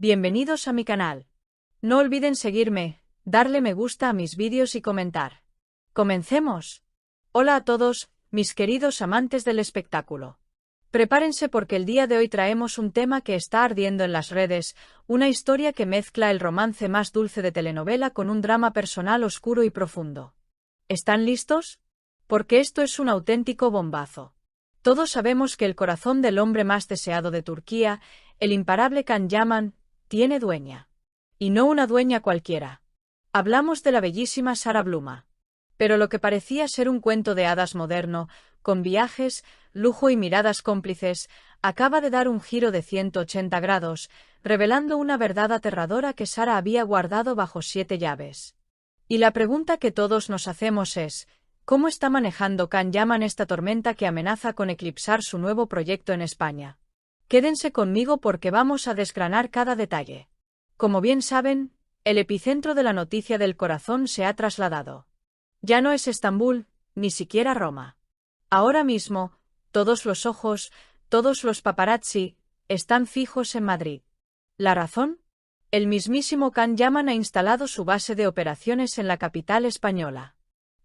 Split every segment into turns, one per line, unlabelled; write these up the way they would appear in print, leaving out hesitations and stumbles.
Bienvenidos a mi canal. No olviden seguirme, darle me gusta a mis vídeos y comentar. ¡Comencemos! Hola a todos, mis queridos amantes del espectáculo. Prepárense porque el día de hoy traemos un tema que está ardiendo en las redes, una historia que mezcla el romance más dulce de telenovela con un drama personal oscuro y profundo. ¿Están listos? Porque esto es un auténtico bombazo. Todos sabemos que el corazón del hombre más deseado de Turquía, el imparable Can Yaman, tiene dueña. Y no una dueña cualquiera. Hablamos de la bellísima Sara Bluma. Pero lo que parecía ser un cuento de hadas moderno, con viajes, lujo y miradas cómplices, acaba de dar un giro de 180 grados, revelando una verdad aterradora que Sara había guardado bajo 7 llaves. Y la pregunta que todos nos hacemos es, ¿cómo está manejando Can Yaman esta tormenta que amenaza con eclipsar su nuevo proyecto en España? Quédense conmigo porque vamos a desgranar cada detalle. Como bien saben, el epicentro de la noticia del corazón se ha trasladado. Ya no es Estambul, ni siquiera Roma. Ahora mismo, todos los ojos, todos los paparazzi, están fijos en Madrid. ¿La razón? El mismísimo Can Yaman ha instalado su base de operaciones en la capital española.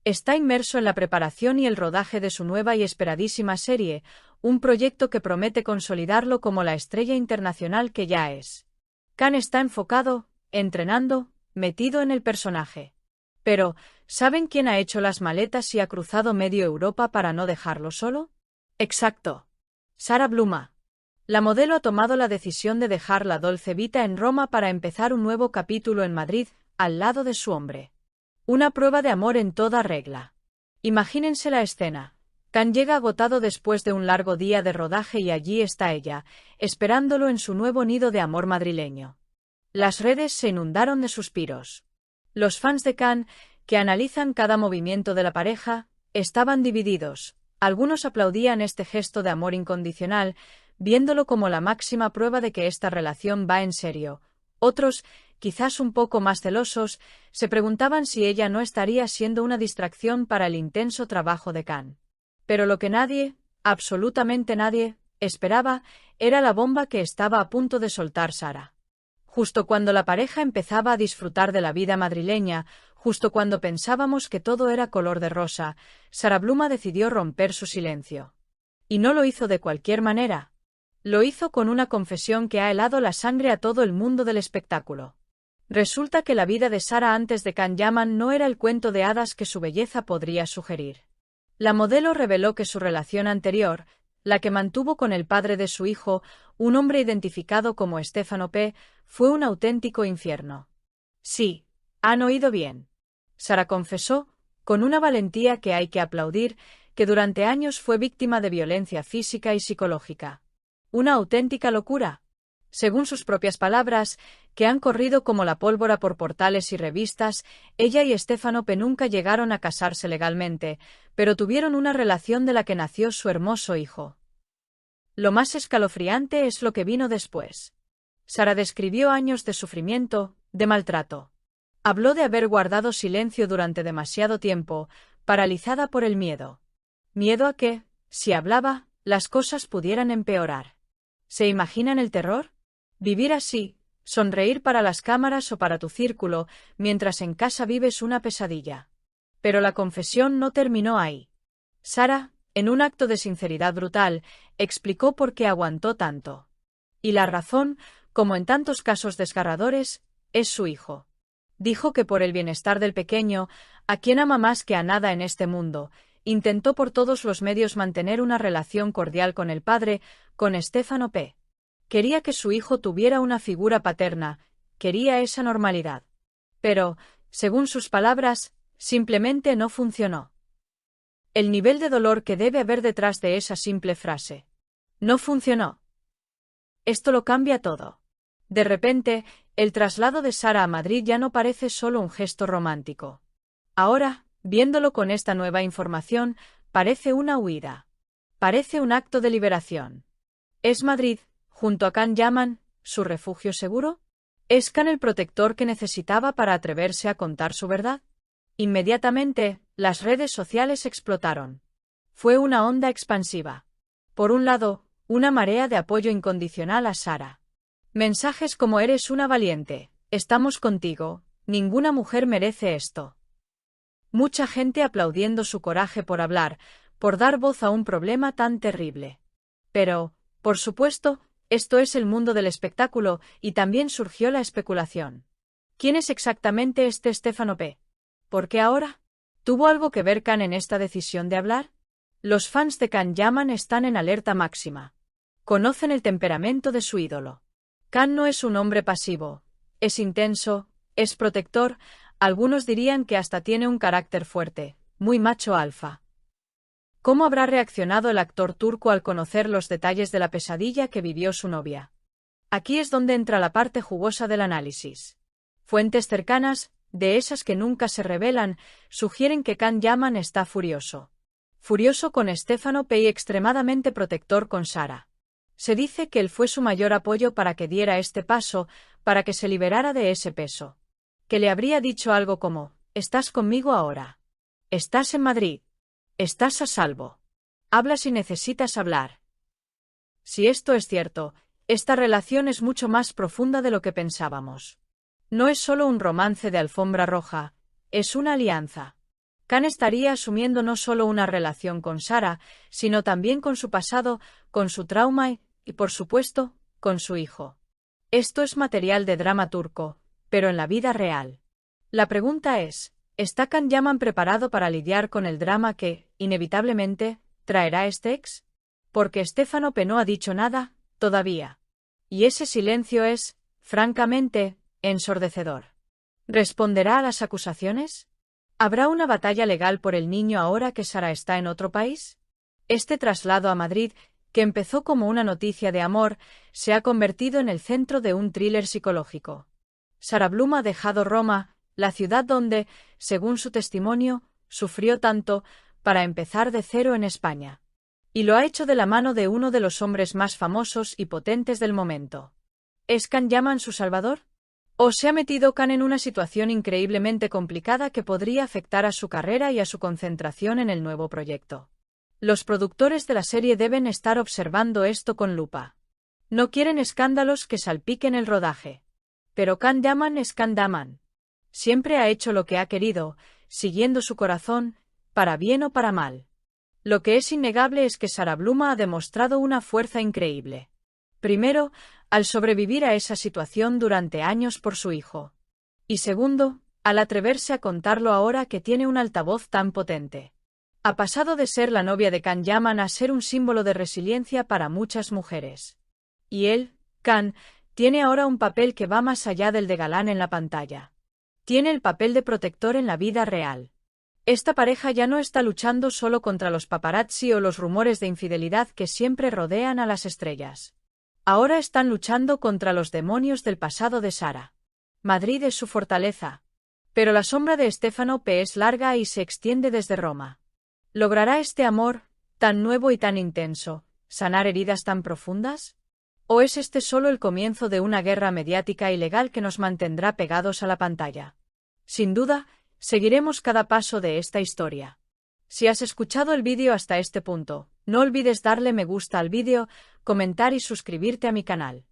Está inmerso en la preparación y el rodaje de su nueva y esperadísima serie, un proyecto que promete consolidarlo como la estrella internacional que ya es. Can está enfocado, entrenando, metido en el personaje. Pero, ¿saben quién ha hecho las maletas y ha cruzado medio Europa para no dejarlo solo? Exacto. Sara Bluma. La modelo ha tomado la decisión de dejar la Dolce Vita en Roma para empezar un nuevo capítulo en Madrid, al lado de su hombre. Una prueba de amor en toda regla. Imagínense la escena. Can llega agotado después de un largo día de rodaje y allí está ella, esperándolo en su nuevo nido de amor madrileño. Las redes se inundaron de suspiros. Los fans de Can, que analizan cada movimiento de la pareja, estaban divididos. Algunos aplaudían este gesto de amor incondicional, viéndolo como la máxima prueba de que esta relación va en serio. Otros, quizás un poco más celosos, se preguntaban si ella no estaría siendo una distracción para el intenso trabajo de Can. Pero lo que nadie, absolutamente nadie, esperaba, era la bomba que estaba a punto de soltar Sara. Justo cuando la pareja empezaba a disfrutar de la vida madrileña, justo cuando pensábamos que todo era color de rosa, Sara Bluma decidió romper su silencio. Y no lo hizo de cualquier manera. Lo hizo con una confesión que ha helado la sangre a todo el mundo del espectáculo. Resulta que la vida de Sara antes de Can Yaman no era el cuento de hadas que su belleza podría sugerir. La modelo reveló que su relación anterior, la que mantuvo con el padre de su hijo, un hombre identificado como Stefano P., fue un auténtico infierno. Sí, han oído bien. Sara confesó, con una valentía que hay que aplaudir, que durante años fue víctima de violencia física y psicológica. Una auténtica locura. Según sus propias palabras, que han corrido como la pólvora por portales y revistas, ella y Stefano P. nunca llegaron a casarse legalmente, pero tuvieron una relación de la que nació su hermoso hijo. Lo más escalofriante es lo que vino después. Sara describió años de sufrimiento, de maltrato. Habló de haber guardado silencio durante demasiado tiempo, paralizada por el miedo. Miedo a que, si hablaba, las cosas pudieran empeorar. ¿Se imaginan el terror? Vivir así, sonreír para las cámaras o para tu círculo, mientras en casa vives una pesadilla. Pero la confesión no terminó ahí. Sara, en un acto de sinceridad brutal, explicó por qué aguantó tanto. Y la razón, como en tantos casos desgarradores, es su hijo. Dijo que por el bienestar del pequeño, a quien ama más que a nada en este mundo, intentó por todos los medios mantener una relación cordial con el padre, con Stefano P. Quería que su hijo tuviera una figura paterna, quería esa normalidad. Pero, según sus palabras, simplemente no funcionó. El nivel de dolor que debe haber detrás de esa simple frase. No funcionó. Esto lo cambia todo. De repente, el traslado de Sara a Madrid ya no parece solo un gesto romántico. Ahora, viéndolo con esta nueva información, parece una huida. Parece un acto de liberación. ¿Es Madrid, junto a Can Yaman, su refugio seguro? ¿Es Can el protector que necesitaba para atreverse a contar su verdad? Inmediatamente, las redes sociales explotaron. Fue una onda expansiva. Por un lado, una marea de apoyo incondicional a Sara. Mensajes como eres una valiente, estamos contigo, ninguna mujer merece esto. Mucha gente aplaudiendo su coraje por hablar, por dar voz a un problema tan terrible. Pero, por supuesto, esto es el mundo del espectáculo y también surgió la especulación. ¿Quién es exactamente este Stefano P? ¿Por qué ahora? ¿Tuvo algo que ver Can en esta decisión de hablar? Los fans de Can Yaman están en alerta máxima. Conocen el temperamento de su ídolo. Can no es un hombre pasivo. Es intenso, es protector, algunos dirían que hasta tiene un carácter fuerte, muy macho alfa. ¿Cómo habrá reaccionado el actor turco al conocer los detalles de la pesadilla que vivió su novia? Aquí es donde entra la parte jugosa del análisis. Fuentes cercanas, de esas que nunca se revelan, sugieren que Can Yaman está furioso. Furioso con Stefano P y extremadamente protector con Sara. Se dice que él fue su mayor apoyo para que diera este paso, para que se liberara de ese peso. Que le habría dicho algo como, «Estás conmigo ahora. Estás en Madrid. Estás a salvo. Habla si necesitas hablar». Si esto es cierto, esta relación es mucho más profunda de lo que pensábamos. No es solo un romance de alfombra roja, es una alianza. Can estaría asumiendo no solo una relación con Sara, sino también con su pasado, con su trauma y, por supuesto, con su hijo. Esto es material de drama turco, pero en la vida real. La pregunta es, ¿está Can Yaman preparado para lidiar con el drama que, inevitablemente, traerá este ex? Porque Stefano P no ha dicho nada, todavía. Y ese silencio es, francamente, ensordecedor. ¿Responderá a las acusaciones? ¿Habrá una batalla legal por el niño ahora que Sara está en otro país? Este traslado a Madrid, que empezó como una noticia de amor, se ha convertido en el centro de un thriller psicológico. Sara Bloom ha dejado Roma, la ciudad donde, según su testimonio, sufrió tanto, para empezar de cero en España. Y lo ha hecho de la mano de uno de los hombres más famosos y potentes del momento. ¿Es Can Yaman su salvador? ¿O se ha metido Can en una situación increíblemente complicada que podría afectar a su carrera y a su concentración en el nuevo proyecto? Los productores de la serie deben estar observando esto con lupa. No quieren escándalos que salpiquen el rodaje. Pero Can Yaman es Can Yaman. Siempre ha hecho lo que ha querido, siguiendo su corazón, para bien o para mal. Lo que es innegable es que Sara Bloom ha demostrado una fuerza increíble. Primero, al sobrevivir a esa situación durante años por su hijo. Y segundo, al atreverse a contarlo ahora que tiene un altavoz tan potente. Ha pasado de ser la novia de Can Yaman a ser un símbolo de resiliencia para muchas mujeres. Y él, Can, tiene ahora un papel que va más allá del de galán en la pantalla. Tiene el papel de protector en la vida real. Esta pareja ya no está luchando solo contra los paparazzi o los rumores de infidelidad que siempre rodean a las estrellas. Ahora están luchando contra los demonios del pasado de Sara. Madrid es su fortaleza. Pero la sombra de Stefano P es larga y se extiende desde Roma. ¿Logrará este amor, tan nuevo y tan intenso, sanar heridas tan profundas? ¿O es este solo el comienzo de una guerra mediática y legal que nos mantendrá pegados a la pantalla? Sin duda, seguiremos cada paso de esta historia. Si has escuchado el vídeo hasta este punto, no olvides darle me gusta al vídeo, comentar y suscribirte a mi canal.